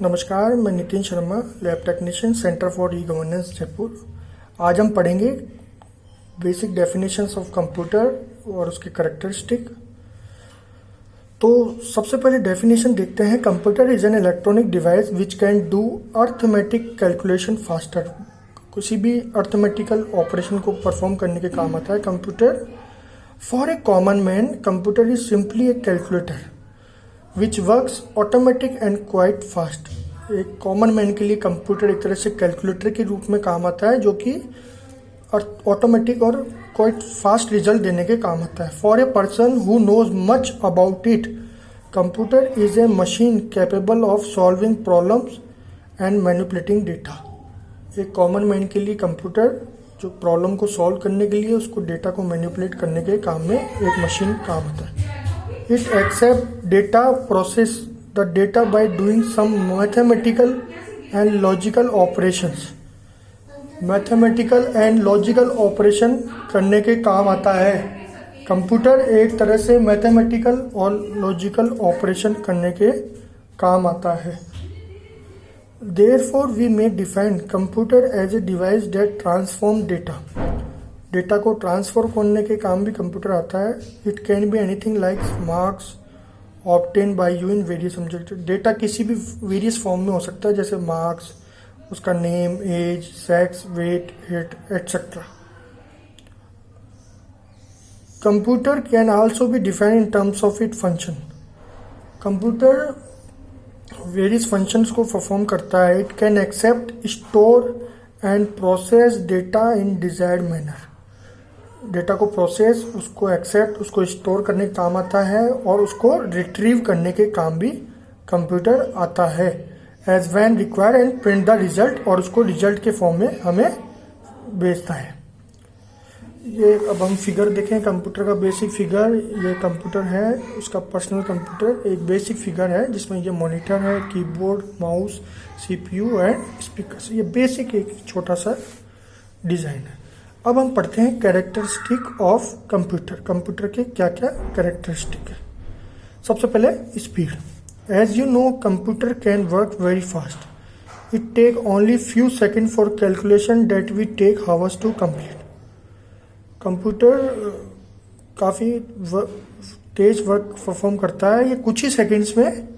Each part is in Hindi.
नमस्कार, मैं Nitin Sharma, lab technician, centre for e governance Jaipur. आज हम पढ़ेंगे बेसिक डेफिनेशंस ऑफ कंप्यूटर और उसके करैक्टरिस्टिक। तो सबसे पहले डेफिनेशन देखते हैं। Computer is an electronic device which can do arithmetic calculation faster. किसी भी अर्थमेटिकल ऑपरेशन को परफॉर्म करने के काम आता है computer. For a common man, computer is simply A calculator which works automatic and quite fast. एक कॉमन मैन के लिए कंप्यूटर एक तरह से कैलकुलेटर के रूप में काम आता है, जो कि ऑटोमेटिक और क्वाइट फास्ट रिजल्ट देने के काम आता है। For a person who knows much about it, computer is a machine capable of solving problems and manipulating data. एक कॉमन मैन के लिए कंप्यूटर जो प्रॉब्लम को सॉल्व करने के लिए उसको डेटा को मैनिपुलेट करने के काम में एक मशीन काम आता है। It accepts data, process the data by doing some mathematical and logical operations. Mathematical and logical operation करने के काम आता है। कंप्यूटर एक तरह से मैथमेटिकल और लॉजिकल ऑपरेशन करने के काम आता है। Therefore, we may define computer as a device that transforms data. Data को ट्रांसफर करने के काम भी कंप्यूटर आता है। It can be anything like marks obtain bye you in various subject. Data किसी भी वेरियस फॉर्म में हो सकता है, जैसे मार्क्स, उसका name, age, sex, weight, height etcetera. Computer can also be defined in terms of it function. Computer various functions को परफॉर्म करता है। It can accept, store and process data in desired manner. Data को प्रोसेस, उसको एक्सेप्ट, उसको स्टोर करने का काम आता है और उसको रिट्रीव करने के काम भी कंप्यूटर आता है। As when required and print the result, और उसको रिजल्ट के फॉर्म में हमें भेजता है। ये अब हम फिगर देखें कंप्यूटर का बेसिक फिगर। ये कंप्यूटर है, उसका पर्सनल कंप्यूटर एक बेसिक फिगर है जिसमें ये मॉनिटर है, keyboard, mouse, CPU and speaker. ये बेसिक एक छोटा सा डिज़ाइन है। अब हम पढ़ते हैं कैरेक्टरिस्टिक ऑफ कंप्यूटर। कंप्यूटर के क्या क्या कैरेक्टरिस्टिक है। सबसे पहले speed. As you know, computer can work very fast. It take only few second for calculation that we take hours to complete. Computer काफ़ी तेज वर्क परफॉर्म करता है। ये कुछ ही सेकेंड्स में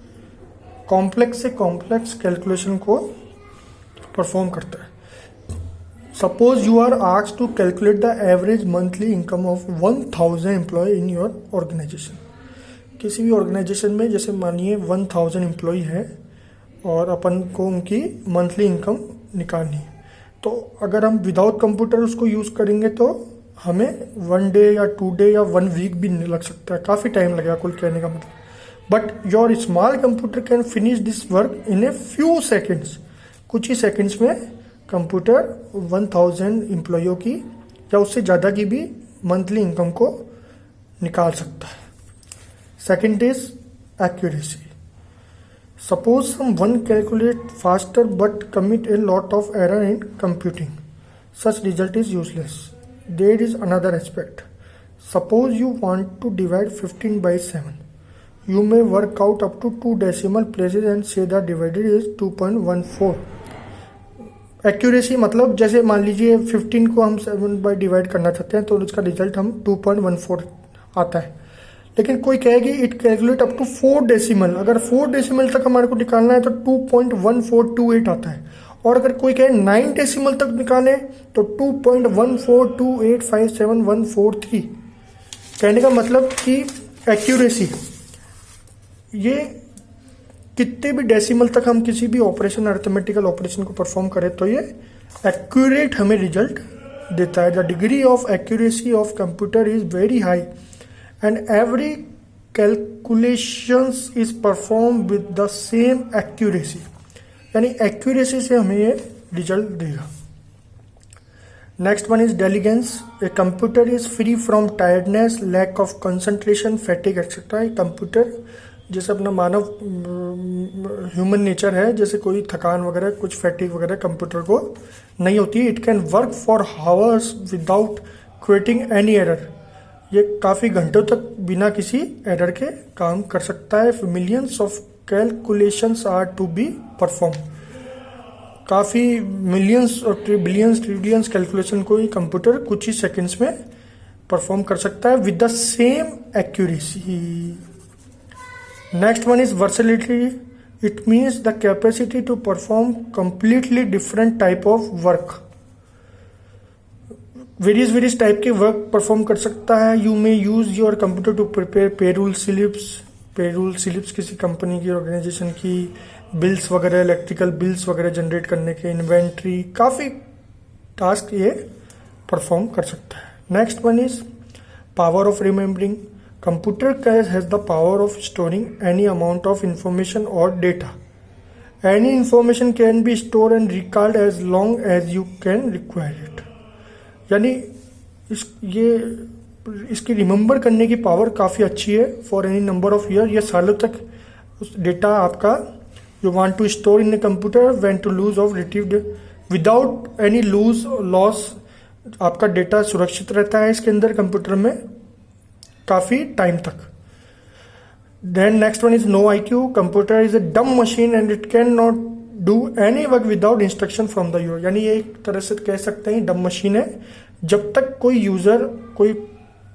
कॉम्प्लेक्स से कॉम्प्लेक्स कैलकुलेशन को परफॉर्म करता है। Suppose you are asked to calculate the average monthly income of 1000 employ in your organisation. किसी भी ऑर्गेनाइजेशन में जैसे मानिए 1000 एम्प्लॉय है और अपन को उनकी मंथली इनकम निकालनी है, तो अगर हम विदाउट कंप्यूटर उसको यूज़ करेंगे तो हमें 1 डे या 2 डे या 1 वीक भी लग सकता है, काफ़ी टाइम लगेगा कुल कहने का मतलब। But your small computer can finish this work in a few seconds. कुछ ही सेकेंड्स में कंप्यूटर 1000 एम्प्लॉयों की या उससे ज़्यादा की भी मंथली इनकम को निकाल सकता है। Second is accuracy. Suppose someone calculate faster but commit a lot of error in computing, such result is useless. There is another aspect. Suppose you want to divide 15 by 7. You may work out up to 2 decimal places and say the divided is 2.14. Accuracy मतलब जैसे मान लीजिए 15 को हम 7 by डिवाइड करना चाहते हैं तो उसका रिजल्ट हम 2.14 आता है। लेकिन कोई कहेगी it calculate up to 4 decimal. अगर 4 डेसिमल तक हमारे को निकालना है तो 2.1428 आता है। और अगर कोई कहे 9 डेसिमल तक निकाले तो 2.142857143। कहने का मतलब कि एक्यूरेसी, ये कितने भी डेसिमल तक हम किसी भी ऑपरेशन, अर्थमेटिकल ऑपरेशन को परफॉर्म करें तो ये एक्यूरेट हमें रिजल्ट देता है। The degree of accuracy of computer is very high and every calculations is perform with the same accuracy. यानी एक्यूरेसी से हमें ये रिजल्ट देगा। Next one is diligence. A computer is free from tiredness, lack of concentration, fatigue etcetera. Computer जैसे अपना मानव ह्यूमन नेचर है, जैसे कोई थकान वगैरह, कुछ फैटिग वगैरह कंप्यूटर को नहीं होती। It can work for hours without creating any error. ये काफ़ी घंटों तक बिना किसी एरर के काम कर सकता है। Millions of calculations are to be perform. काफ़ी मिलियंस और बिलियंस ट्रिलियंस कैलकुलेशन को ये कंप्यूटर कुछ ही सेकंड्स में परफॉर्म कर सकता है with the same accuracy. Next one is versatility. It means the capacity to perform completely different type of work. Various type के वर्क परफॉर्म कर सकता है। You may use your computer to prepare payroll slips किसी कंपनी की, ऑर्गेनाइजेशन की, बिल्स वगैरह, इलेक्ट्रिकल बिल्स वगैरह जनरेट करने के, इन्वेंट्री, काफ़ी टास्क ये परफॉर्म कर सकता है। Next one is power of remembering. Computer has the power of storing any amount of information और data. Any information can be store and recalled as long as you can require it. यानी इसकी रिमेंबर करने की पावर काफ़ी अच्छी है for any number of year या सालों तक। उस डेटा आपका you want to store in a computer when to lose of retrieved without any loss. आपका डेटा सुरक्षित रहता है इसके अंदर कंप्यूटर में काफ़ी टाइम तक। Then next one is no IQ। Computer is a dumb machine and it can not do any work without instruction from the user. यानी ये एक तरह से कह सकते हैं डम मशीन है। जब तक कोई यूजर कोई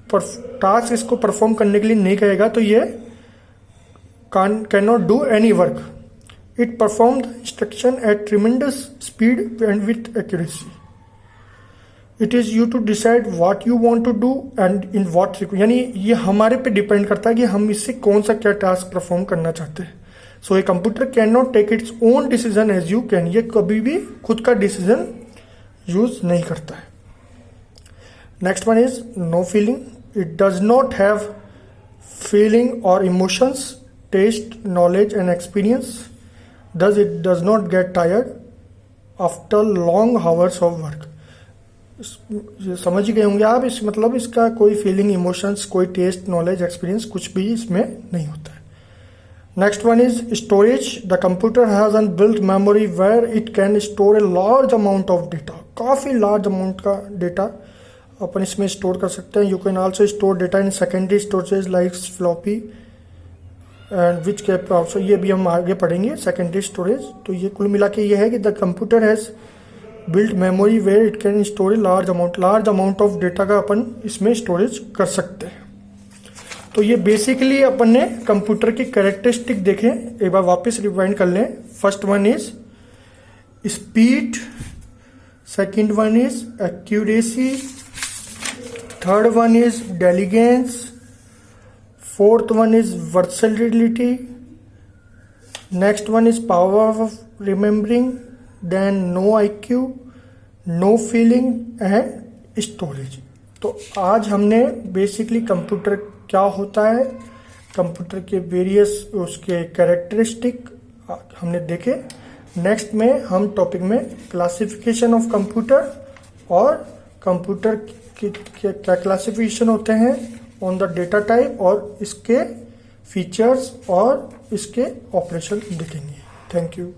टास्क इसको परफॉर्म करने के लिए नहीं कहेगा तो ये can not do any work. It perform the instruction at tremendous speed and with accuracy. It is you to decide what you want to do and in what. यानी ये हमारे पे डिपेंड करता है कि हम इससे कौन सा क्या टास्क परफॉर्म करना चाहते हैं। So a computer can not take its own decision as you can. ये कभी भी खुद का डिसीजन यूज नहीं करता है। Next one is no feeling. It does not have feeling और emotions, taste, knowledge and experience. Thus it does not get tired after long hours of work. ये समझ ही गए होंगे आप। इस मतलब इसका कोई फीलिंग, इमोशंस, कोई टेस्ट, नॉलेज, एक्सपीरियंस कुछ भी इसमें नहीं होता है। Next one is storage. The computer has an built memory where it can store a large amount of data. काफ़ी लार्ज अमाउंट का डेटा अपन इसमें स्टोर कर सकते हैं। You can also store data in secondary storage like floppy and which cap also. ये भी हम आगे पढ़ेंगे सेकेंडरी स्टोरेज। तो ये कुल मिला के ये है कि the computer has built memory where it can store a large amount of data का अपन इसमें स्टोरेज कर सकते हैं। तो ये बेसिकली अपन ने कंप्यूटर की कैरेक्टरिस्टिक देखे। एक बार वापस रिवाइंड कर लें। First one is speed, second one is accuracy, third one is diligence, fourth one is versatility, next one is power of remembering, then no IQ, no feeling and storage. तो आज हमने बेसिकली कंप्यूटर क्या होता है, कंप्यूटर के वेरियस उसके कैरेक्टरिस्टिक हमने देखे। नेक्स्ट में हम टॉपिक में क्लासिफिकेशन ऑफ कंप्यूटर और कंप्यूटर के क्या क्लासिफिकेशन होते हैं ऑन द डेटा टाइप और इसके फीचर्स और इसके ऑपरेशन देखेंगे। Thank you.